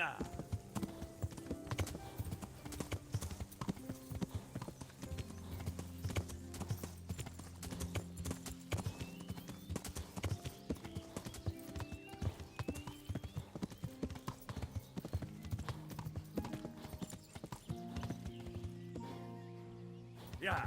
Yeah. Yeah.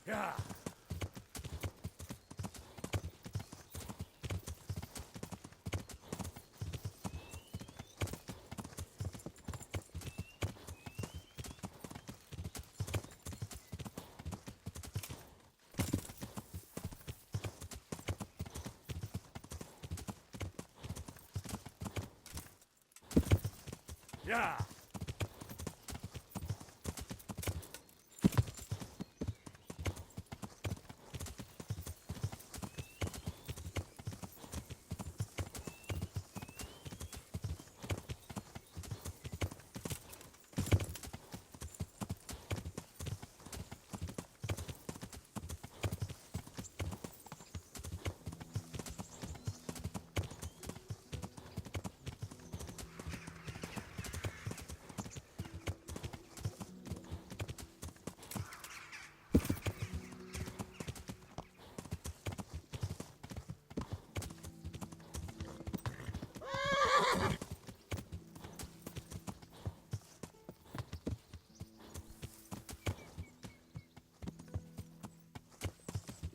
Yeah. Yeah.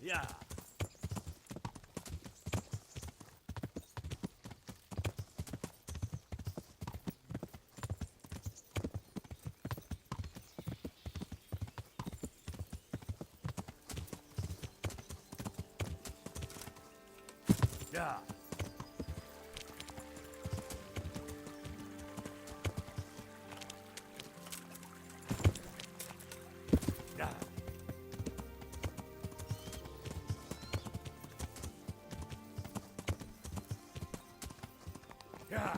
Yeah. Yeah. Yeah. Yeah.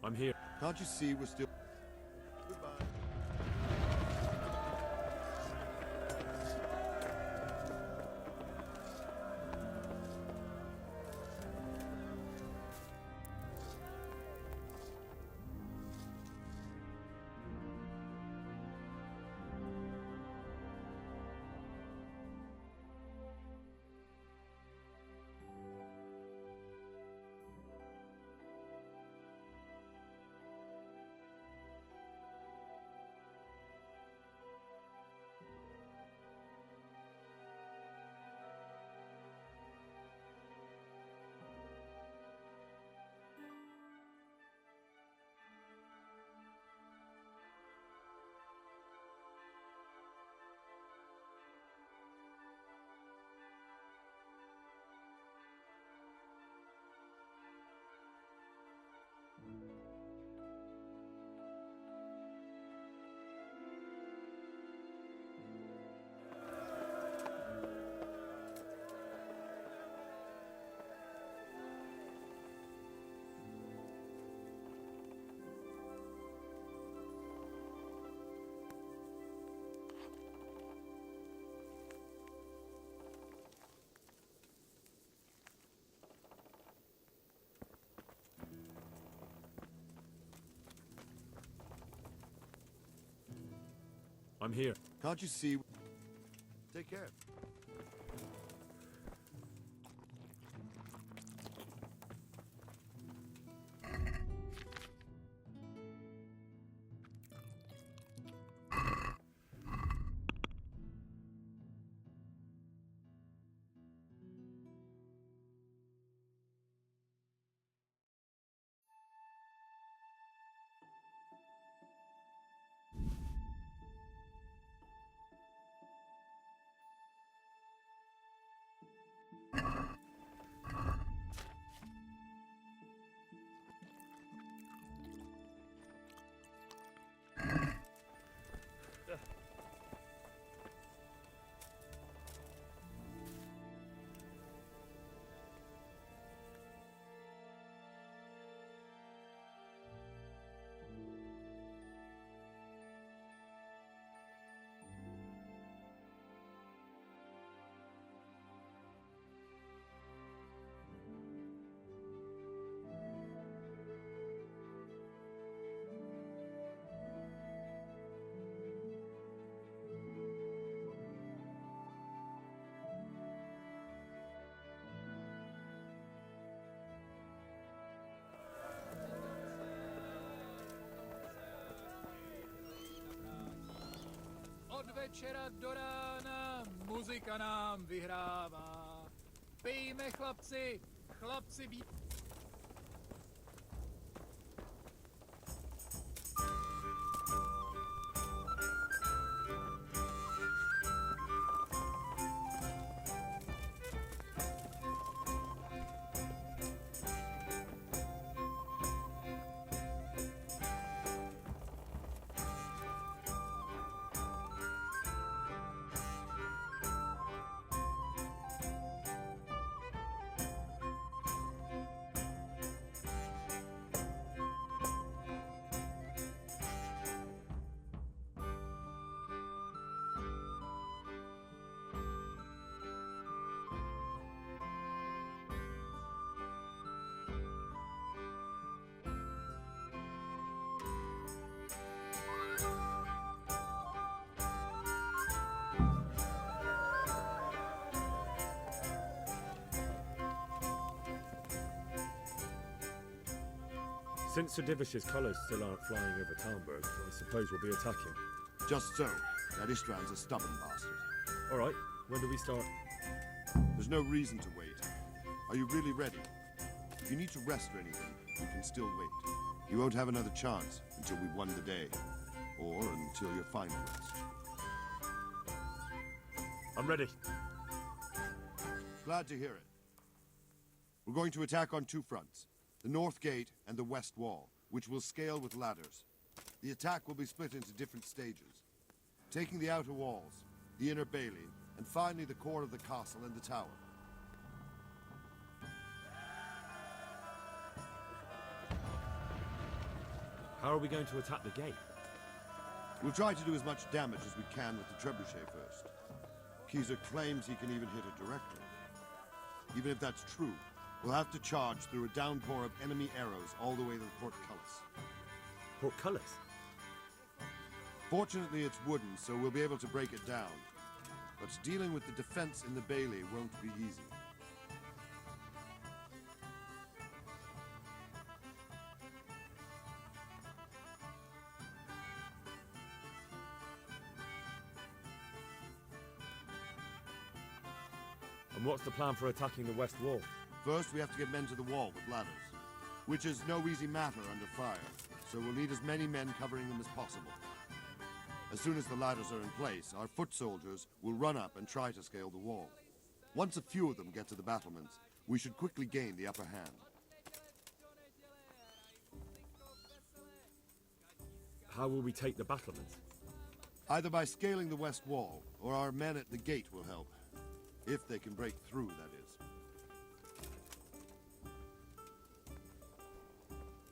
I'm here. Can't you see we're still... Goodbye. I'm here. Can't you see... Take care. Od večera do rána muzika nám vyhrává. Pijme, chlapci, chlapci ví... Since Sir Divish's colours still aren't flying over Talmberg, I suppose we'll be attacking. Just so. That Ishtvan's a stubborn bastard. All right, when do we start? There's no reason to wait. Are you really ready? If you need to rest or anything, you can still wait. You won't have another chance until we've won the day. Or until your final rest. I'm ready. Glad to hear it. We're going to attack on two fronts. The North Gate and the West Wall, which will scale with ladders. The attack will be split into different stages. Taking the outer walls, the inner bailey, and finally the core of the castle and the tower. How are we going to attack the gate? We'll try to do as much damage as we can with the trebuchet first. Keezer claims he can even hit it directly. Even if that's true, we'll have to charge through a downpour of enemy arrows all the way to the portcullis. Portcullis? Fortunately, it's wooden, so we'll be able to break it down. But dealing with the defense in the bailey won't be easy. And what's the plan for attacking the West Wall? First, we have to get men to the wall with ladders, which is no easy matter under fire, so we'll need as many men covering them as possible. As soon as the ladders are in place, our foot soldiers will run up and try to scale the wall. Once a few of them get to the battlements, we should quickly gain the upper hand. How will we take the battlements? Either by scaling the west wall, or our men at the gate will help. If they can break through, that is.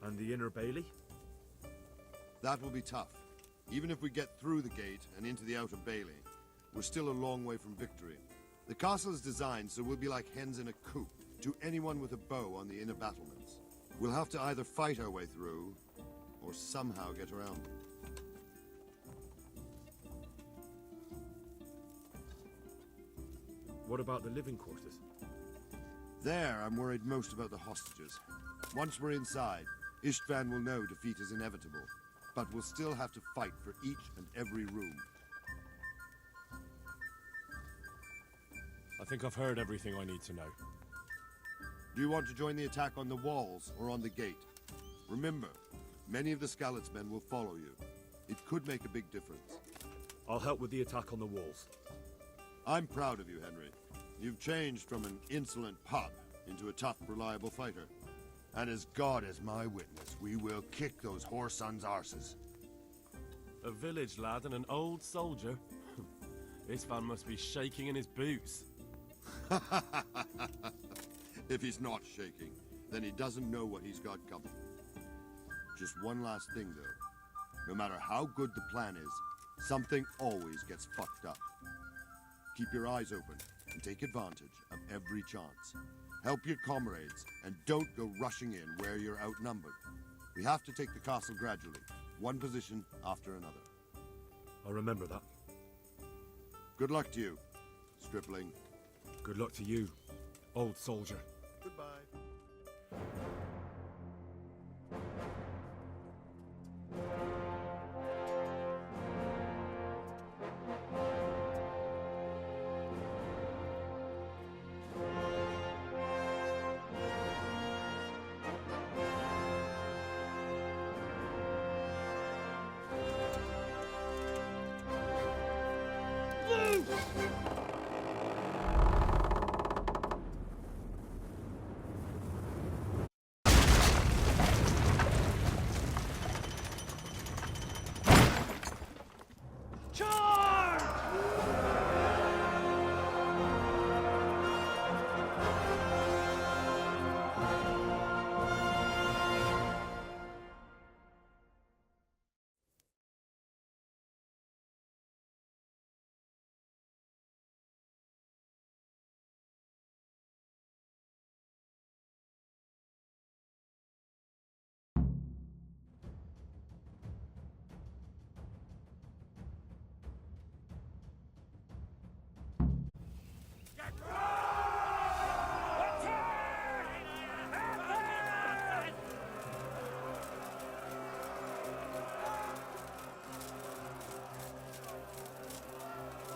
And the inner bailey? That will be tough. Even if we get through the gate and into the outer bailey, we're still a long way from victory. The castle is designed so we'll be like hens in a coop to anyone with a bow on the inner battlements. We'll have to either fight our way through, or somehow get around them. What about the living quarters? There, I'm worried most about the hostages. Once we're inside, Ishtvan will know defeat is inevitable, but we'll still have to fight for each and every room. I think I've heard everything I need to know. Do you want to join the attack on the walls or on the gate? Remember, many of the Skalitz men will follow you. It could make a big difference. I'll help with the attack on the walls. I'm proud of you, Henry. You've changed from an insolent pup into a tough, reliable fighter. And as God is my witness, we will kick those whore sons' arses. A village lad and an old soldier? This man must be shaking in his boots. If he's not shaking, then he doesn't know what he's got coming. Just one last thing, though. No matter how good the plan is, something always gets fucked up. Keep your eyes open and take advantage of every chance. Help your comrades, and don't go rushing in where you're outnumbered. We have to take the castle gradually, one position after another. I'll remember that. Good luck to you, stripling. Good luck to you, old soldier. Goodbye.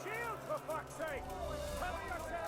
Shield, for fuck's sake! Cover yourselves!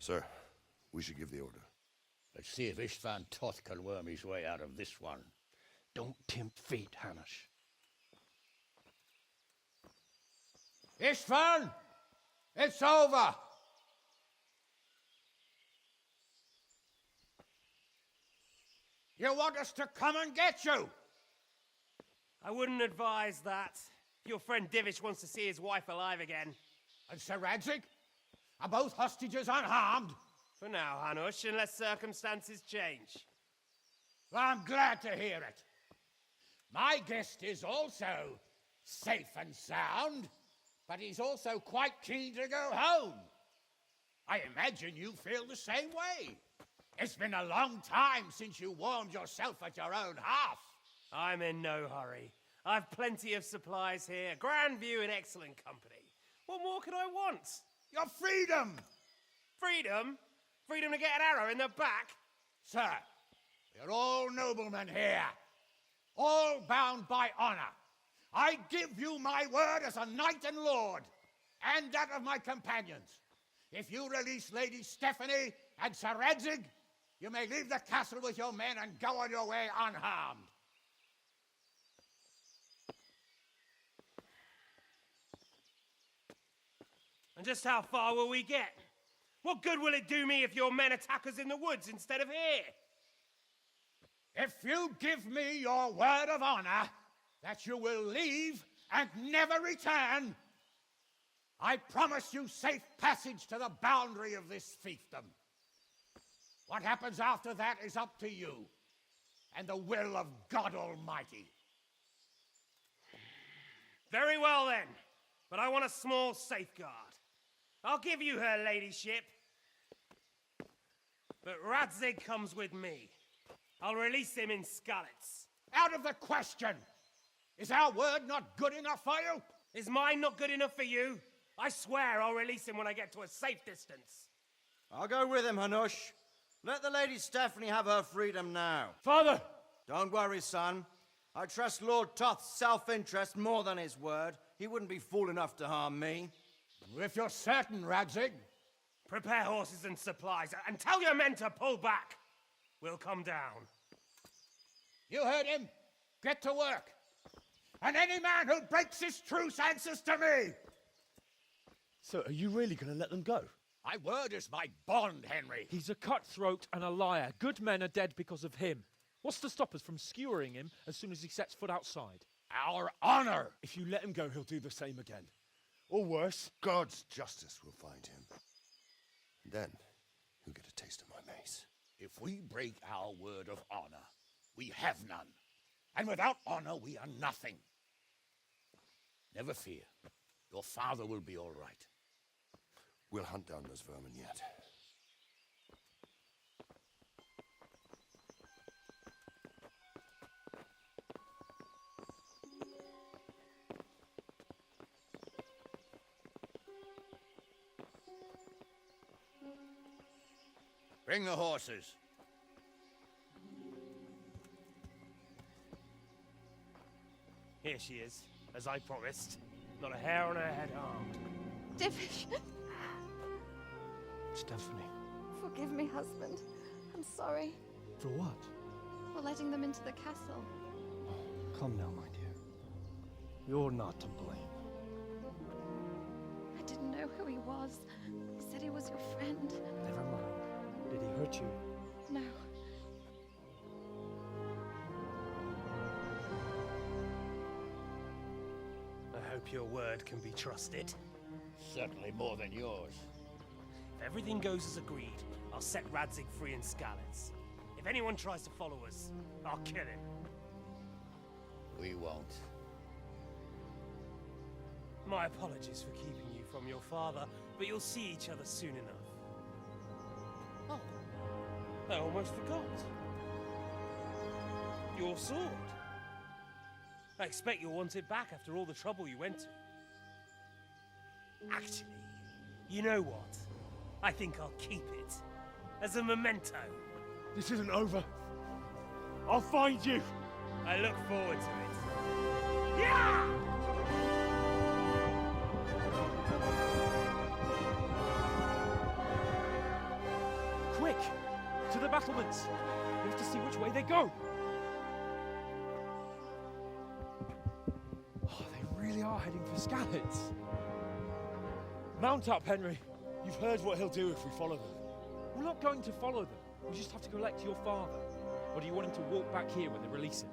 Sir, we should give the order. Let's see if Istvan Toth can worm his way out of this one. Don't tempt fate, Hanush. Istvan! It's over! You want us to come and get you? I wouldn't advise that. Your friend Divish wants to see his wife alive again. And Sir Radzig? Are both hostages unharmed? For now, Hanush, unless circumstances change. Well, I'm glad to hear it. My guest is also safe and sound, but he's also quite keen to go home. I imagine you feel the same way. It's been a long time since you warmed yourself at your own hearth. I'm in no hurry. I've plenty of supplies here, grand view and excellent company. What more could I want? Your freedom! Freedom? Freedom to get an arrow in the back? Sir, we're all noblemen here, all bound by honor. I give you my word as a knight and lord, and that of my companions. If you release Lady Stephanie and Sir Radzig, you may leave the castle with your men and go on your way unharmed. And just how far will we get? What good will it do me if your men attack us in the woods instead of here? If you give me your word of honor that you will leave and never return, I promise you safe passage to the boundary of this fiefdom. What happens after that is up to you and the will of God Almighty. Very well then, but I want a small safeguard. I'll give you her ladyship, but Radzig comes with me. I'll release him in Skalitz. Out of the question! Is our word not good enough for you? Is mine not good enough for you? I swear I'll release him when I get to a safe distance. I'll go with him, Hanush. Let the Lady Stephanie have her freedom now. Father! Don't worry, son. I trust Lord Toth's self-interest more than his word. He wouldn't be fool enough to harm me. If you're certain, Radzig. Prepare horses and supplies, and tell your men to pull back. We'll come down. You heard him. Get to work. And any man who breaks this truce answers to me. So are you really going to let them go? My word is my bond, Henry. He's a cutthroat and a liar. Good men are dead because of him. What's to stop us from skewering him as soon as he sets foot outside? Our honor. If you let him go, he'll do the same again. Or worse. God's justice will find him. Then he'll get a taste of my mace. If we break our word of honor, we have none. And without honor, we are nothing. Never fear. Your father will be all right. We'll hunt down those vermin yet. Bring the horses. Here she is, as I promised. Not a hair on her head harmed. Divish, Stephanie. forgive me, husband. I'm sorry For what? for letting them into the castle. Come now, my dear. You're not to blame. I didn't know who he was. He said he was your friend. Never mind. Did he hurt you? No. I hope your word can be trusted. Certainly more than yours. If everything goes as agreed, I'll set Radzig free in Skalitz. If anyone tries to follow us, I'll kill him. We won't. My apologies for keeping you from your father, but you'll see each other soon enough. Oh, I almost forgot. Your sword. I expect you'll want it back after all the trouble you went to. Actually, you know what? I think I'll keep it. As a memento. This isn't over. I'll find you. I look forward to it. Yeah! Quick! To the battlements! We have to see which way they go! Oh, they really are heading for Skalitz. Mount up, Henry. You've heard what he'll do if we follow them. We're not going to follow them. We just have to collect your father. Or do you want him to walk back here when they release him?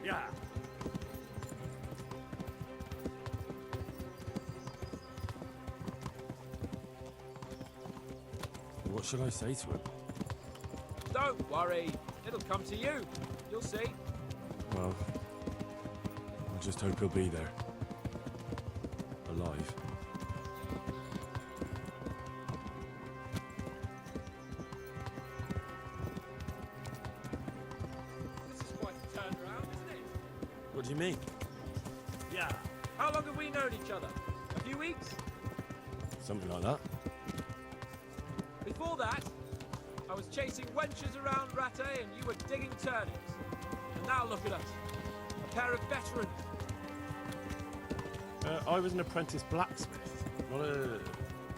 Yeah. What should I say to him? Don't worry. It'll come to you. You'll see. Well, I just hope he'll be there. Alive. This is quite a turnaround, isn't it? What do you mean? Yeah. How long have we known each other? A few weeks? Something like that. Before that, I was chasing wenches around Rattay and you were digging turnips. And now look at us. A pair of veterans. I was an apprentice blacksmith, not a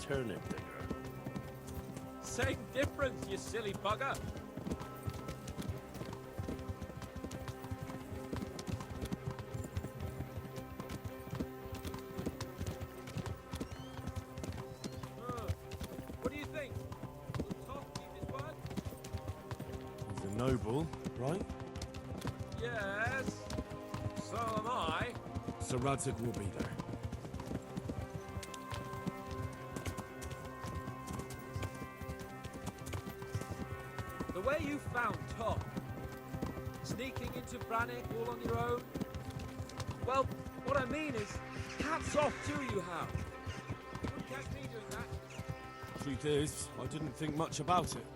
turnip digger. Same difference, you silly bugger. What do you think? Will Toth keep his word? He's a noble, right? Yes. So am I. So Radzig will be there. The way you found Toth, sneaking into Brannick all on your own. Well, what I mean is, hats off to you, Hal. You wouldn't catch me doing that. Truth is, I didn't think much about it.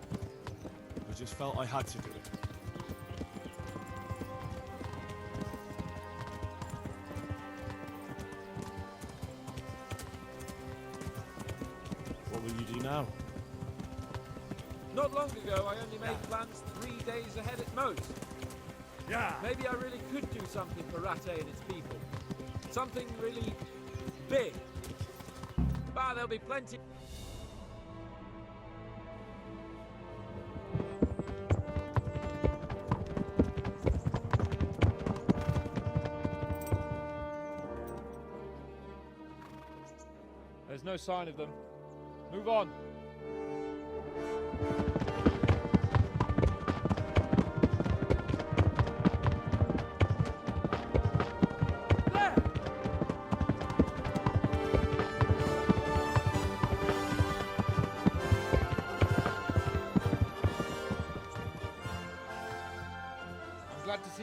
I just felt I had to do it. What will you do now? Not long ago, I only made plans 3 days ahead at most. Yeah. Maybe I really could do something for Rattay and its people. Something really big. But there'll be plenty. There's no sign of them. Move on. There!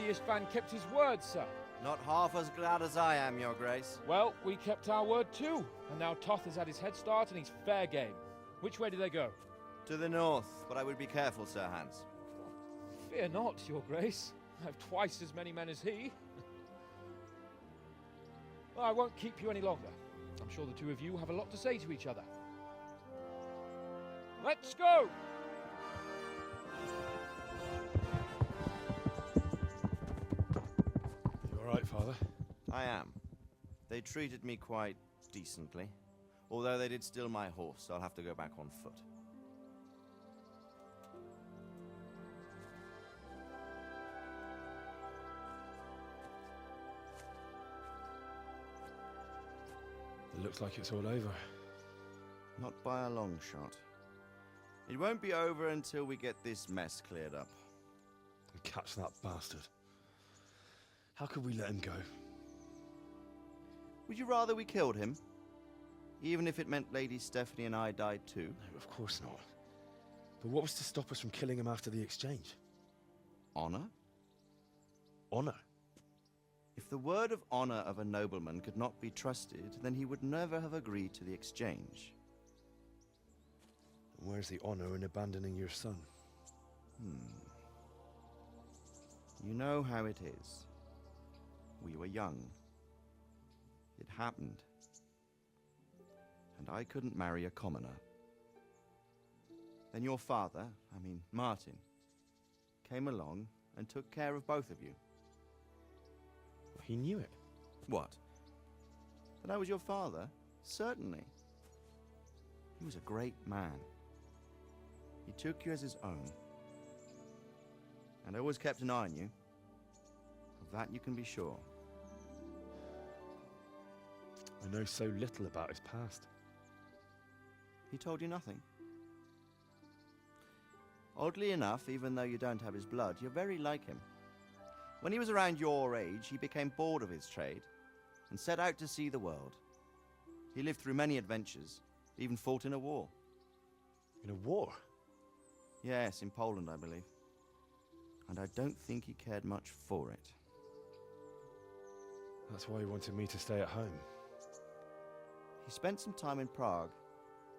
Istvan kept his word, sir. Not half as glad as I am, Your Grace. Well, we kept our word too. And now Toth has had his head start and he's fair game. Which way do they go? To the north, but I would be careful, Sir Hans. Fear not, Your Grace. I have twice as many men as he. Well, I won't keep you any longer. I'm sure the two of you have a lot to say to each other. Let's go! You all right, Father? I am. They treated me quite decently. Although they did steal my horse, so I'll have to go back on foot. It looks like it's all over. Not by a long shot. It won't be over until we get this mess cleared up. And catch that bastard. How could we let him go? Would you rather we killed him? Even if it meant Lady Stephanie and I died too? No, of course not. But what was to stop us from killing him after the exchange? Honor? Honor? If the word of honor of a nobleman could not be trusted, then he would never have agreed to the exchange. And where's the honor in abandoning your son? You know how it is. We were young. It happened. And I couldn't marry a commoner. Then your father, Martin, came along and took care of both of you. He knew it. What? That I was your father? Certainly. He was a great man. He took you as his own. And always kept an eye on you. Of that you can be sure. I know so little about his past. He told you nothing? Oddly enough, even though you don't have his blood, you're very like him. When he was around your age, he became bored of his trade and set out to see the world. He lived through many adventures, even fought in a war. In a war? Yes, in Poland, I believe. And I don't think he cared much for it. That's why he wanted me to stay at home. He spent some time in Prague,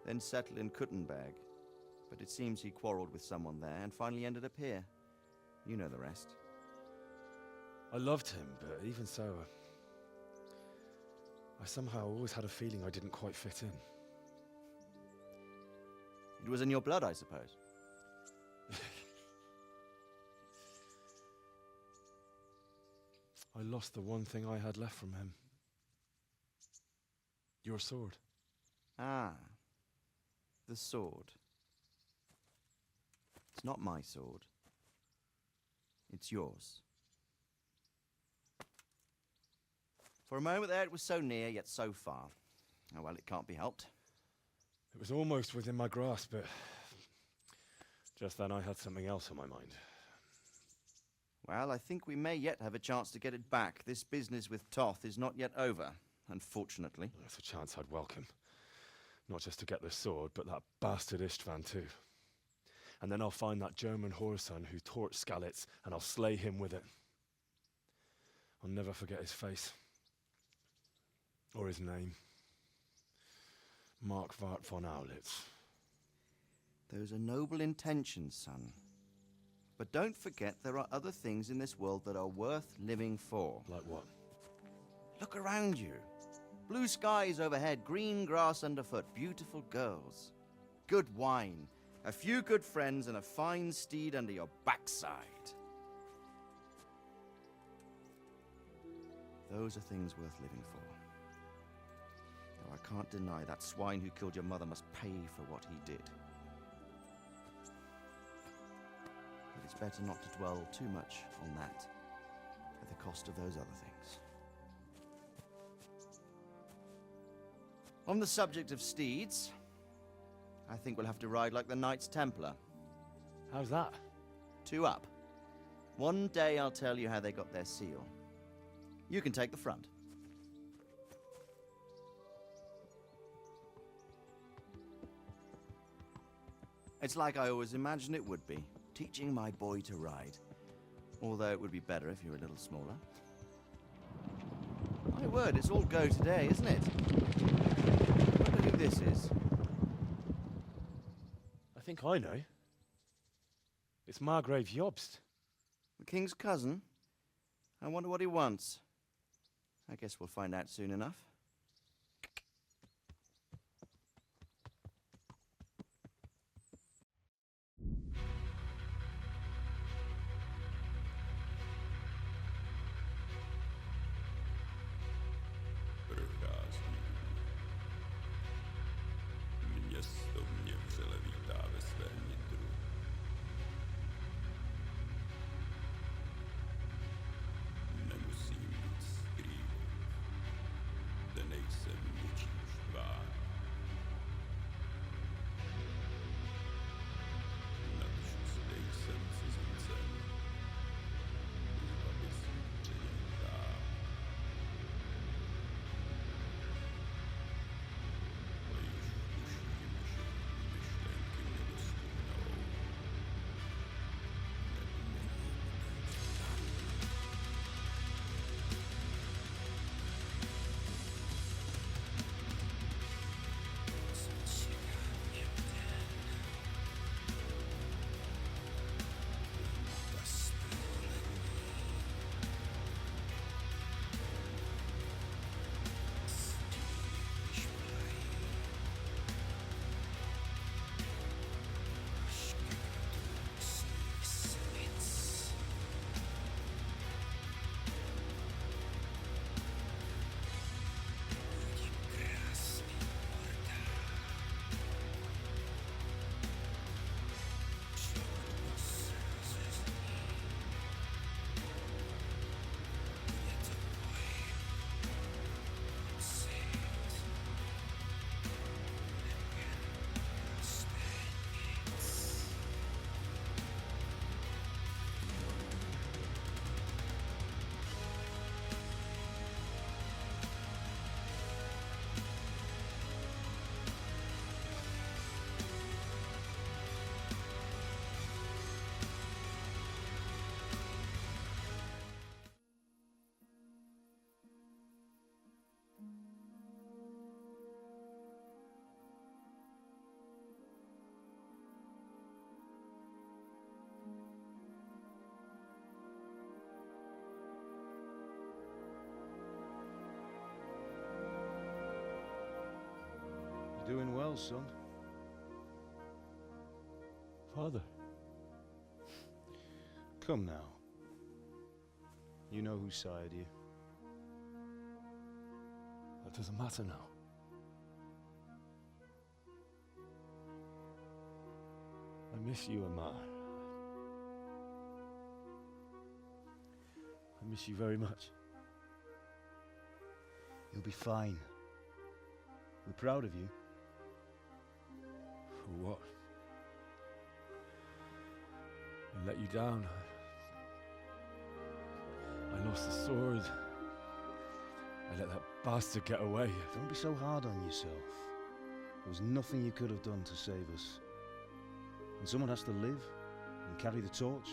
then settled in Kuttenberg. But it seems he quarreled with someone there and finally ended up here. You know the rest. I loved him, but even so, I somehow always had a feeling I didn't quite fit in. It was in your blood, I suppose. I lost the one thing I had left from him. Your sword. Ah, the sword. It's not my sword. It's yours. For a moment there, it was so near, yet so far. Oh, well, it can't be helped. It was almost within my grasp, but just then I had something else on my mind. Well, I think we may yet have a chance to get it back. This business with Toth is not yet over, unfortunately. That's a chance I'd welcome. Not just to get the sword, but that bastard Istvan too. And then I'll find that German whoreson who torched Skalitz, and I'll slay him with it. I'll never forget his face. Or his name. Markvart von Aulitz. Those are noble intentions, son. But don't forget there are other things in this world that are worth living for. Like what? Look around you. Blue skies overhead, green grass underfoot, beautiful girls. Good wine, a few good friends, and a fine steed under your backside. Those are things worth living for. Though I can't deny that swine who killed your mother must pay for what he did. But it's better not to dwell too much on that at the cost of those other things. On the subject of steeds, I think we'll have to ride like the Knights Templar. How's that? 2 up. One day I'll tell you how they got their seal. You can take the front. It's like I always imagined it would be, teaching my boy to ride. Although it would be better if you were a little smaller. My word, it's all go today, isn't it? I wonder who this is. I think I know. It's Margrave Jobst. The king's cousin? I wonder what he wants. I guess we'll find out soon enough. Město mě vřele vítá ve svém nitru. Nemusím nic skrývat, zde nejsem ničím štván. Natož zde jsem cizincem, aby si přenětá. Doing well, son. Father. Come now. You know who sired you. That doesn't matter now. I miss you, Amar. I miss you very much. You'll be fine. We're proud of you. For what? I let you down. I lost the sword. I let that bastard get away. Don't be so hard on yourself. There was nothing you could have done to save us. And someone has to live and carry the torch.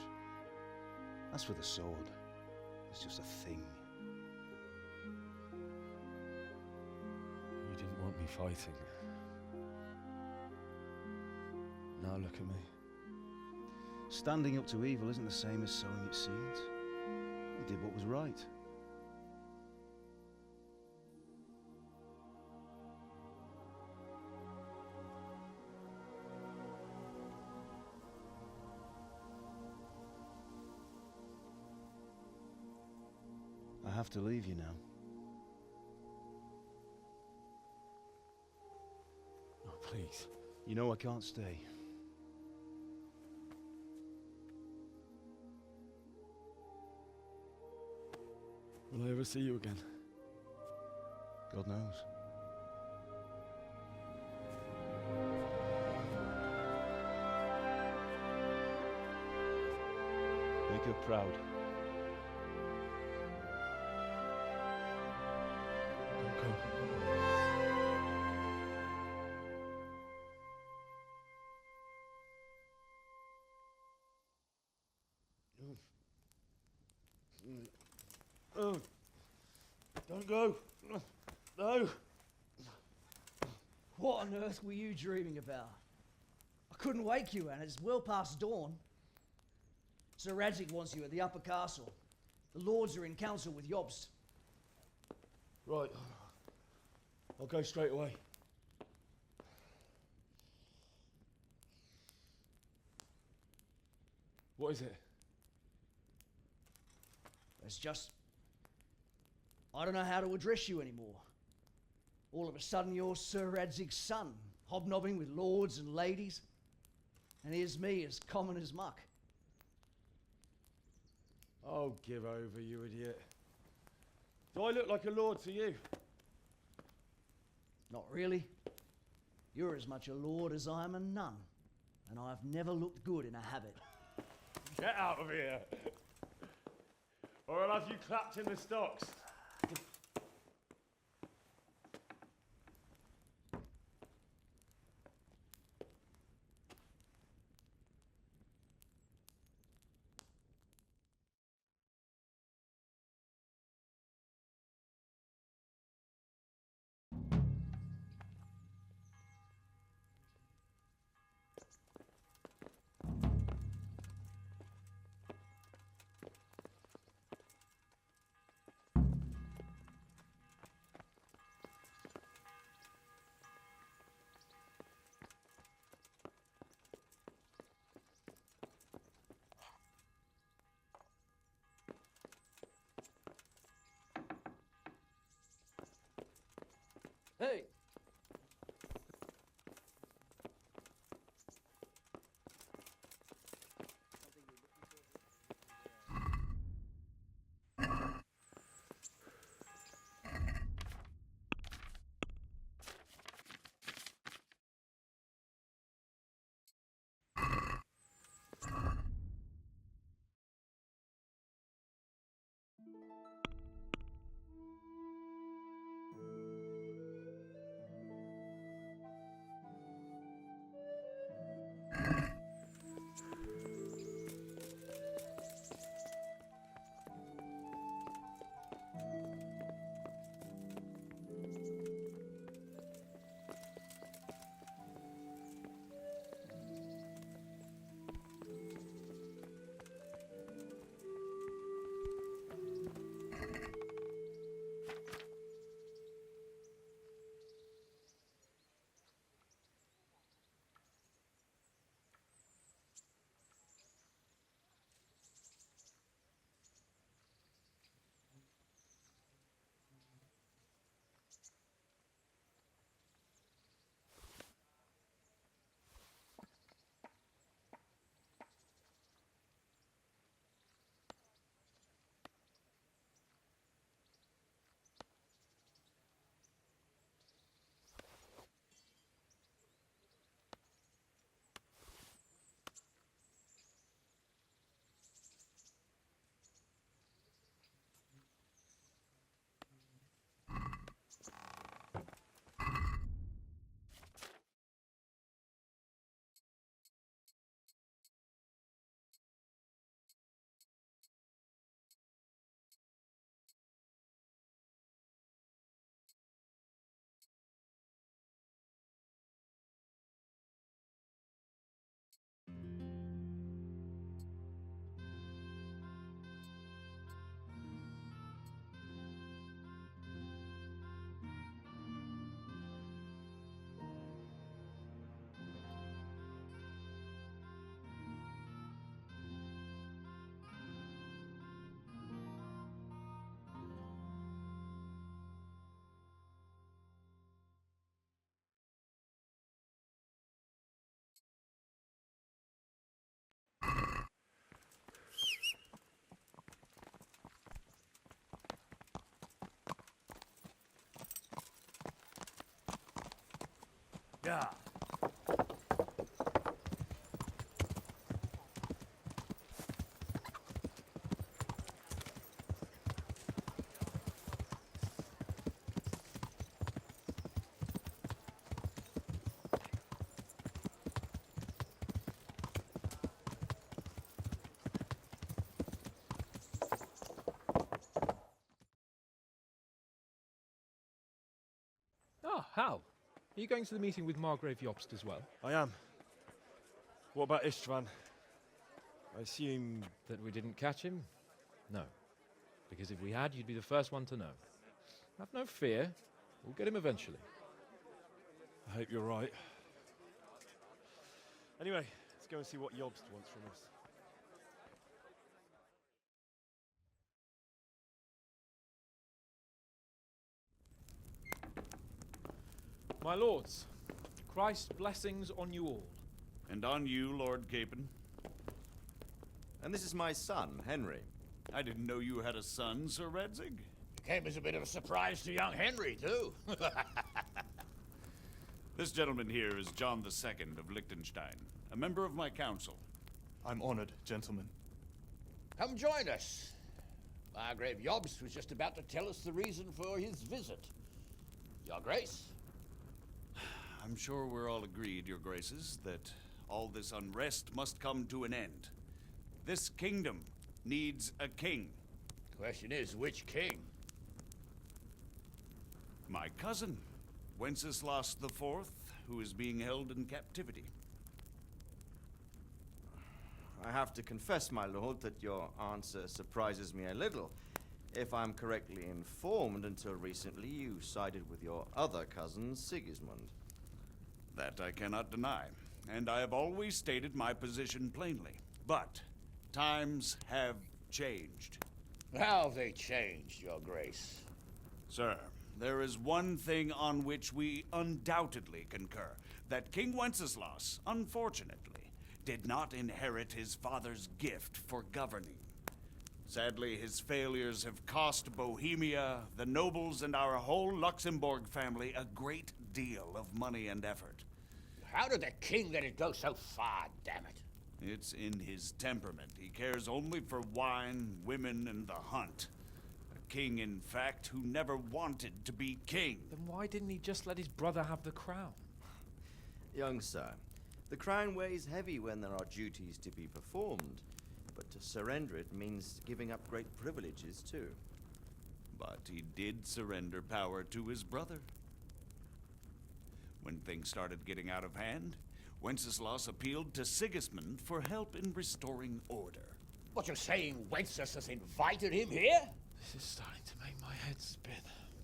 As for the sword, it's just a thing. You didn't want me fighting. Now look at me. Standing up to evil isn't the same as sowing its seeds. You did what was right. I have to leave you now. Oh, please. You know I can't stay. Will I ever see you again? God knows. Make her proud. Don't go. Oh, don't go. No. What on earth were you dreaming about? I couldn't wake you, and it's well past dawn. Sir Radzig wants you at the upper castle. The lords are in council with Jobst. Right. I'll go straight away. What is it? It's just... I don't know how to address you anymore. All of a sudden you're Sir Radzig's son, hobnobbing with lords and ladies. And here's me, as common as muck. Oh, give over, you idiot. Do I look like a lord to you? Not really. You're as much a lord as I am a nun. And I've never looked good in a habit. Get out of here! Or I'll have you clapped in the stocks. Hey! Yeah. Ah, Hal. Are you going to the meeting with Margrave Jobst as well? I am. What about Istvan? I assume... That we didn't catch him? No. Because if we had, you'd be the first one to know. Have no fear. We'll get him eventually. I hope you're right. Anyway, let's go and see what Jobst wants from us. My lords, Christ's blessings on you all. And on you, Lord Capon. And this is my son, Henry. I didn't know you had a son, Sir Radzig. Came as a bit of a surprise to young Henry, too. This gentleman here is John II of Liechtenstein, a member of my council. I'm honored, gentlemen. Come join us. Margrave Jobst was just about to tell us the reason for his visit. Your Grace? I'm sure we're all agreed, Your Graces, that all this unrest must come to an end. This kingdom needs a king. Question is, which king? My cousin, Wenceslas IV, who is being held in captivity. I have to confess, my lord, that your answer surprises me a little. If I'm correctly informed, until recently you sided with your other cousin, Sigismund. That I cannot deny, and I have always stated my position plainly. But times have changed. How have they changed, Your Grace? Sir, there is one thing on which we undoubtedly concur. That King Wenceslas, unfortunately, did not inherit his father's gift for governing. Sadly, his failures have cost Bohemia, the nobles, and our whole Luxembourg family a great deal of money and effort. How did the king let it go so far, damn it? It's in his temperament. He cares only for wine, women, and the hunt. A king, in fact, who never wanted to be king. Then why didn't he just let his brother have the crown? Young sir, the crown weighs heavy when there are duties to be performed, but to surrender it means giving up great privileges too. But he did surrender power to his brother. When things started getting out of hand, Wenceslas appealed to Sigismund for help in restoring order. What, you're saying Wenceslas invited him here? This is starting to make my head spin.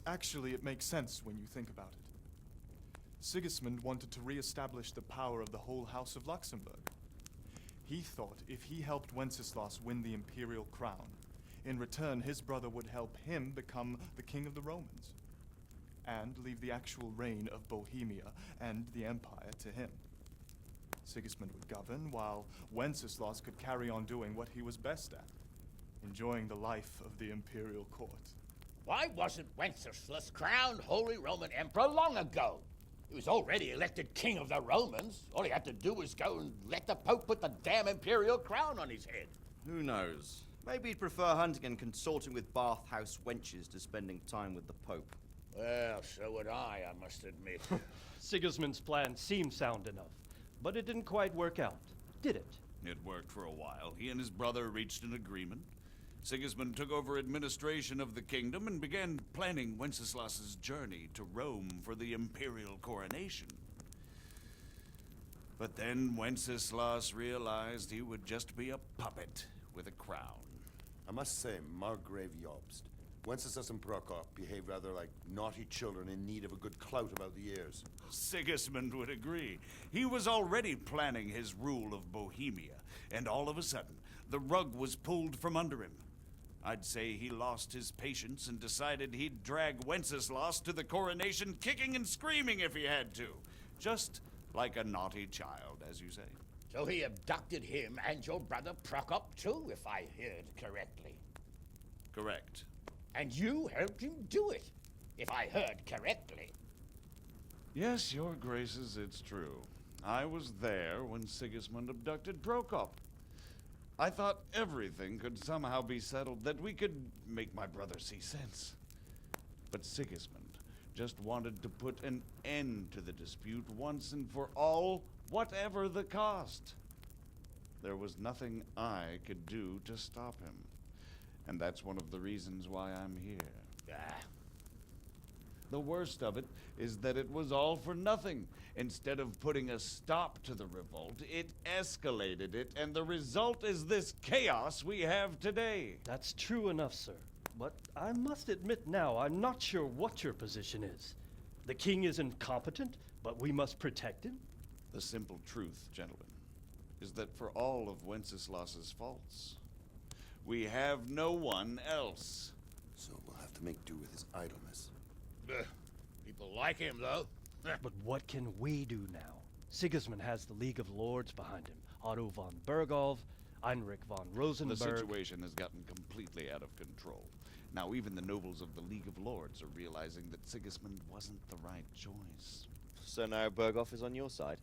Actually, it makes sense when you think about it. Sigismund wanted to re-establish the power of the whole House of Luxembourg. He thought if he helped Wenceslas win the imperial crown, in return his brother would help him become the king of the Romans, and leave the actual reign of Bohemia and the empire to him. Sigismund would govern, while Wenceslas could carry on doing what he was best at, enjoying the life of the imperial court. Why wasn't Wenceslas crowned Holy Roman Emperor long ago? He was already elected king of the Romans. All he had to do was go and let the Pope put the damn imperial crown on his head. Who knows? Maybe he'd prefer hunting and consorting with bathhouse wenches to spending time with the Pope. Well, so would I must admit. Sigismund's plan seemed sound enough, but it didn't quite work out, did it? It worked for a while. He and his brother reached an agreement. Sigismund took over administration of the kingdom and began planning Wenceslas's journey to Rome for the imperial coronation. But then Wenceslas realized he would just be a puppet with a crown. I must say, Margrave Jobst, Wenceslas and Prokop behave rather like naughty children in need of a good clout about the ears. Sigismund would agree. He was already planning his rule of Bohemia, and all of a sudden, the rug was pulled from under him. I'd say he lost his patience and decided he'd drag Wenceslas to the coronation kicking and screaming if he had to. Just like a naughty child, as you say. So he abducted him and your brother Prokop too, if I heard correctly. Correct. And you helped him do it, if I heard correctly. Yes, Your Graces, it's true. I was there when Sigismund abducted Prokop. I thought everything could somehow be settled, that we could make my brother see sense. But Sigismund just wanted to put an end to the dispute once and for all, whatever the cost. There was nothing I could do to stop him. And that's one of the reasons why I'm here. The worst of it is that it was all for nothing. Instead of putting a stop to the revolt, it escalated it, and the result is this chaos we have today. That's true enough, sir. But I must admit now, I'm not sure what your position is. The king is incompetent, but we must protect him? The simple truth, gentlemen, is that for all of Wenceslas's faults, we have no one else. So we'll have to make do with his idleness. People like him, though. But what can we do now? Sigismund has the League of Lords behind him. Otto von Bergholf, Heinrich von Rosenberg. The situation has gotten completely out of control. Now even the nobles of the League of Lords are realizing that Sigismund wasn't the right choice. So now Bergholf is on your side.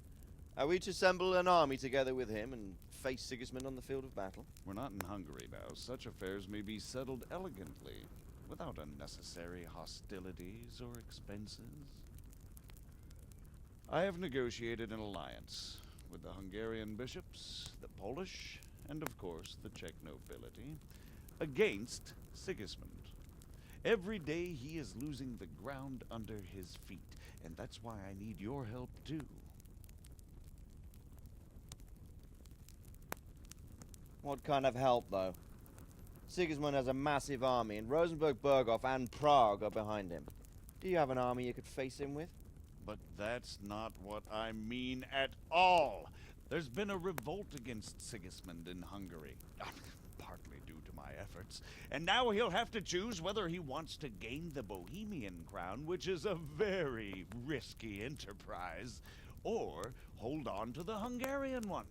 Are we to assemble an army together with him and face Sigismund on the field of battle? We're not in Hungary now. Such affairs may be settled elegantly, without unnecessary hostilities or expenses. I have negotiated an alliance with the Hungarian bishops, the Polish, and of course the Czech nobility, against Sigismund. Every day he is losing the ground under his feet, and that's why I need your help too. What kind of help, though? Sigismund has a massive army, and Rosenberg, Berghof, and Prague are behind him. Do you have an army you could face him with? But that's not what I mean at all. There's been a revolt against Sigismund in Hungary, partly due to my efforts, and now he'll have to choose whether he wants to gain the Bohemian crown, which is a very risky enterprise, or hold on to the Hungarian one.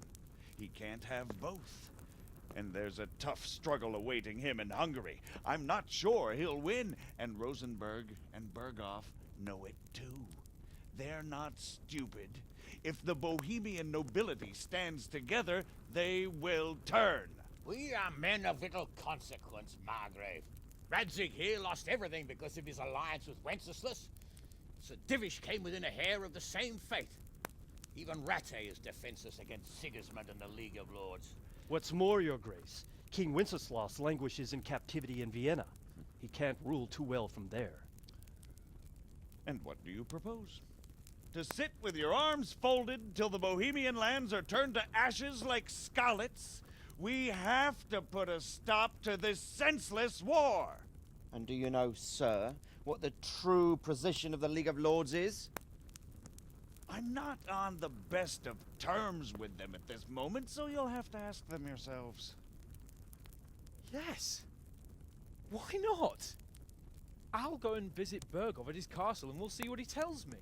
He can't have both. And there's a tough struggle awaiting him in Hungary. I'm not sure he'll win, and Rosenberg and Berghof know it too. They're not stupid. If the Bohemian nobility stands together, they will turn. We are men of little consequence, Margrave. Radzig here lost everything because of his alliance with Wenceslas. Sir Divish came within a hair of the same fate. Even Rattay is defenseless against Sigismund and the League of Lords. What's more, Your Grace, King Wenceslas languishes in captivity in Vienna. He can't rule too well from there. And what do you propose? To sit with your arms folded till the Bohemian lands are turned to ashes like Skalitz? We have to put a stop to this senseless war! And do you know, sir, what the true position of the League of Lords is? I'm not on the best of terms with them at this moment, so you'll have to ask them yourselves. Yes. Why not? I'll go and visit Berghof at his castle and we'll see what he tells me.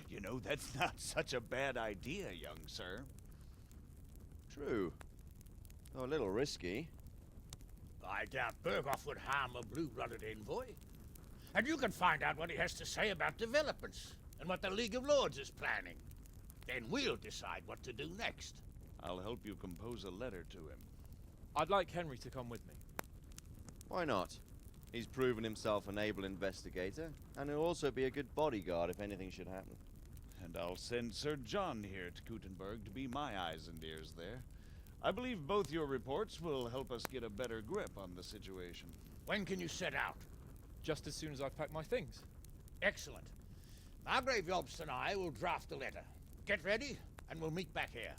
You know, that's not such a bad idea, young sir. True. Though a little risky. I doubt Berghof would harm a blue-blooded envoy. And you can find out what he has to say about developments and what the League of Lords is planning. Then we'll decide what to do next. I'll help you compose a letter to him. I'd like Henry to come with me. Why not? He's proven himself an able investigator, and he'll also be a good bodyguard if anything should happen. And I'll send Sir John here to Kuttenberg to be my eyes and ears there. I believe both your reports will help us get a better grip on the situation. When can you set out? Just as soon as I've packed my things. Excellent. Margrave Jobst and I will draft the letter. Get ready, and we'll meet back here.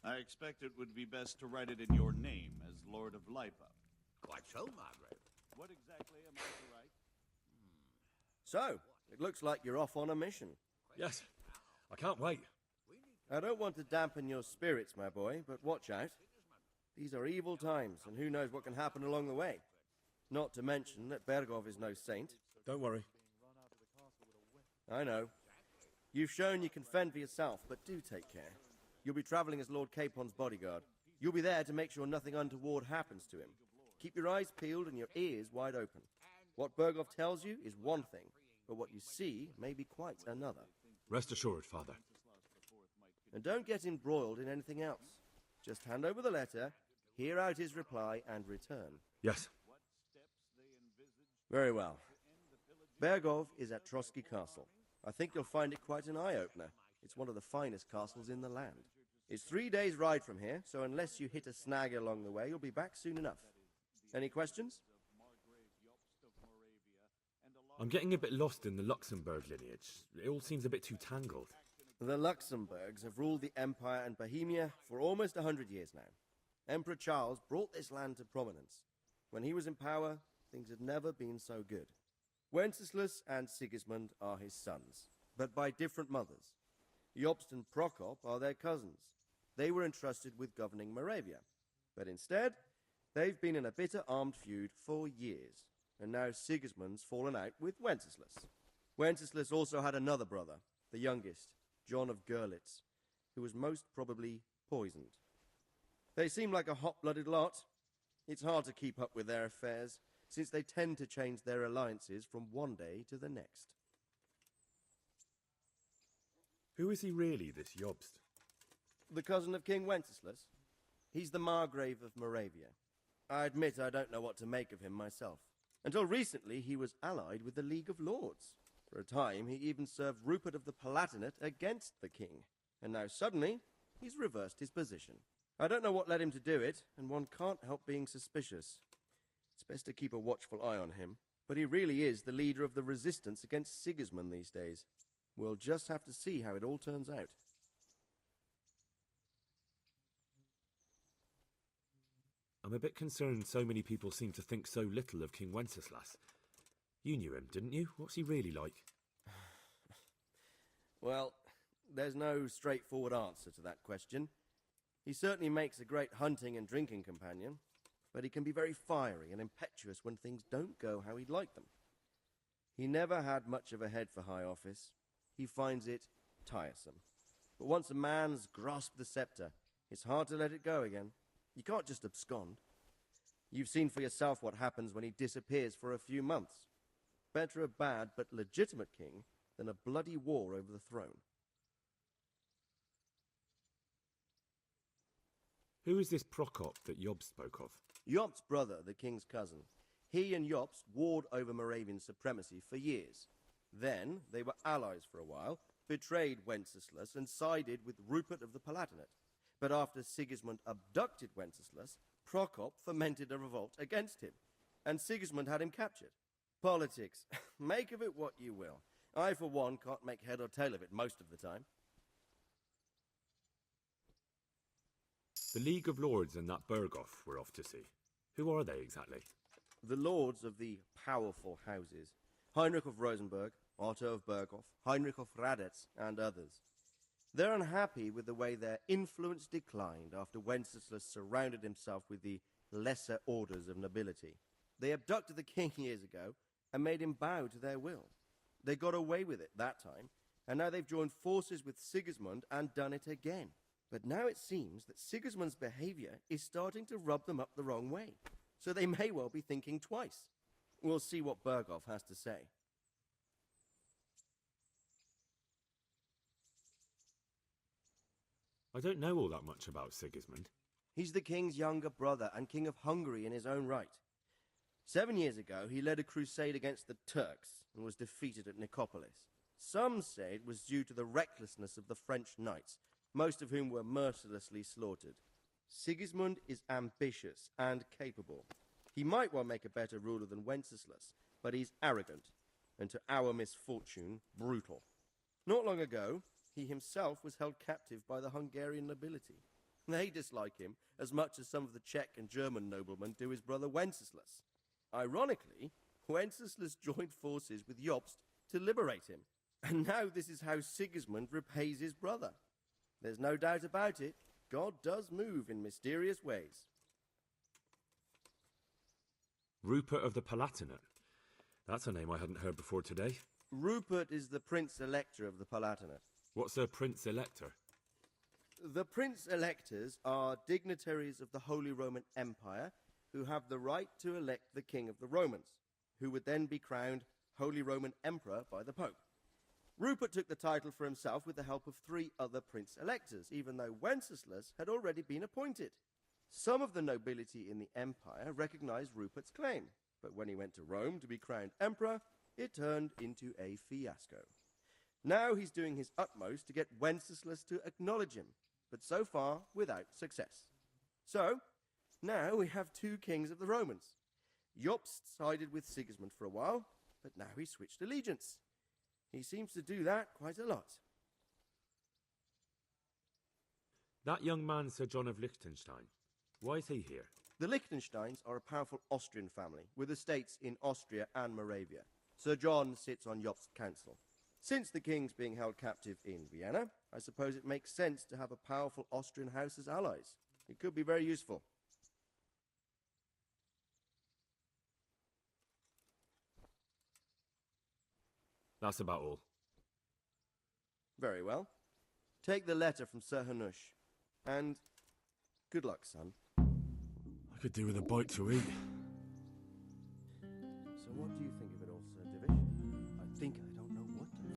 I expect it would be best to write it in your name as Lord of Lipa. Quite so, Margrave. What exactly am I to write? So, it looks like you're off on a mission. Yes. I can't wait. I don't want to dampen your spirits, my boy, but watch out. These are evil times, and who knows what can happen along the way. Not to mention that Berghof is no saint. Don't worry. I know. You've shown you can fend for yourself, but do take care. You'll be traveling as Lord Capon's bodyguard. You'll be there to make sure nothing untoward happens to him. Keep your eyes peeled and your ears wide open. What Berghof tells you is one thing, but what you see may be quite another. Rest assured, Father. And don't get embroiled in anything else. Just hand over the letter, hear out his reply, and return. Yes. Very well. Berghof is at Trotsky Castle. I think you'll find it quite an eye-opener. It's one of the finest castles in the land. It's 3 days' ride from here, so unless you hit a snag along the way, you'll be back soon enough. Any questions? I'm getting a bit lost in the Luxembourg lineage. It all seems a bit too tangled. The Luxembourgs have ruled the Empire and Bohemia for almost 100 years now. Emperor Charles brought this land to prominence. When he was in power, things had never been so good. Wenceslas and Sigismund are his sons, but by different mothers. Jobst and Prokop are their cousins. They were entrusted with governing Moravia, but instead, they've been in a bitter armed feud for years, and now Sigismund's fallen out with Wenceslas. Wenceslas also had another brother, the youngest, John of Görlitz, who was most probably poisoned. They seem like a hot-blooded lot. It's hard to keep up with their affairs, since they tend to change their alliances from one day to the next. Who is he really, this Jobst? The cousin of King Wenceslas. He's the Margrave of Moravia. I admit I don't know what to make of him myself. Until recently, he was allied with the League of Lords. For a time, he even served Rupert of the Palatinate against the king. And now suddenly, he's reversed his position. I don't know what led him to do it, and one can't help being suspicious. It's best to keep a watchful eye on him, but he really is the leader of the resistance against Sigismund these days. We'll just have to see how it all turns out. I'm a bit concerned so many people seem to think so little of King Wenceslas. You knew him, didn't you? What's he really like? Well, there's no straightforward answer to that question. He certainly makes a great hunting and drinking companion, but he can be very fiery and impetuous when things don't go how he'd like them. He never had much of a head for high office. He finds it tiresome. But once a man's grasped the scepter, it's hard to let it go again. You can't just abscond. You've seen for yourself what happens when he disappears for a few months. Better a bad but legitimate king than a bloody war over the throne. Who is this Prokop that Jobst spoke of? Jobst's brother, the king's cousin. He and Jobst warred over Moravian supremacy for years. Then they were allies for a while, betrayed Wenceslas and sided with Rupert of the Palatinate. But after Sigismund abducted Wenceslas, Prokop fomented a revolt against him, and Sigismund had him captured. Politics. Make of it what you will. I, for one, can't make head or tail of it most of the time. The League of Lords and that Berghoff we're off to see. Who are they exactly? The lords of the powerful houses. Heinrich of Rosenberg, Otto of Berghoff, Heinrich of Radetz, and others. They're unhappy with the way their influence declined after Wenceslas surrounded himself with the lesser orders of nobility. They abducted the king years ago and made him bow to their will. They got away with it that time, and now they've joined forces with Sigismund and done it again. But now it seems that Sigismund's behavior is starting to rub them up the wrong way, so they may well be thinking twice. We'll see what Berghoff has to say. I don't know all that much about Sigismund. He's the king's younger brother and king of Hungary in his own right. 7 years ago, he led a crusade against the Turks and was defeated at Nicopolis. Some say it was due to the recklessness of the French knights, most of whom were mercilessly slaughtered. Sigismund is ambitious and capable. He might well make a better ruler than Wenceslas, but he's arrogant, and to our misfortune, brutal. Not long ago, he himself was held captive by the Hungarian nobility. They dislike him as much as some of the Czech and German noblemen do his brother Wenceslas. Ironically, Wenceslas joined forces with Jobst to liberate him, and now this is how Sigismund repays his brother. There's no doubt about it, God does move in mysterious ways. Rupert of the Palatinate. That's a name I hadn't heard before today. Rupert is the Prince-Elector of the Palatinate. What's a Prince-Elector? The Prince-Electors are dignitaries of the Holy Roman Empire who have the right to elect the King of the Romans, who would then be crowned Holy Roman Emperor by the Pope. Rupert took the title for himself with the help of 3 other Prince-Electors, even though Wenceslas had already been appointed. Some of the nobility in the empire recognized Rupert's claim, but when he went to Rome to be crowned emperor, it turned into a fiasco. Now he's doing his utmost to get Wenceslas to acknowledge him, but so far without success. So, now we have two kings of the Romans. Jobst sided with Sigismund for a while, but now he's switched allegiance. He seems to do that quite a lot. That young man, Sir John of Liechtenstein, why is he here? The Liechtensteins are a powerful Austrian family with estates in Austria and Moravia. Sir John sits on Jobst's council. Since the king's being held captive in Vienna, I suppose it makes sense to have a powerful Austrian house as allies. It could be very useful. That's about all. Very well. Take the letter from Sir Hanush. And good luck, son. I could do with a bite to eat. So what do you think of it all, Sir Divish? I think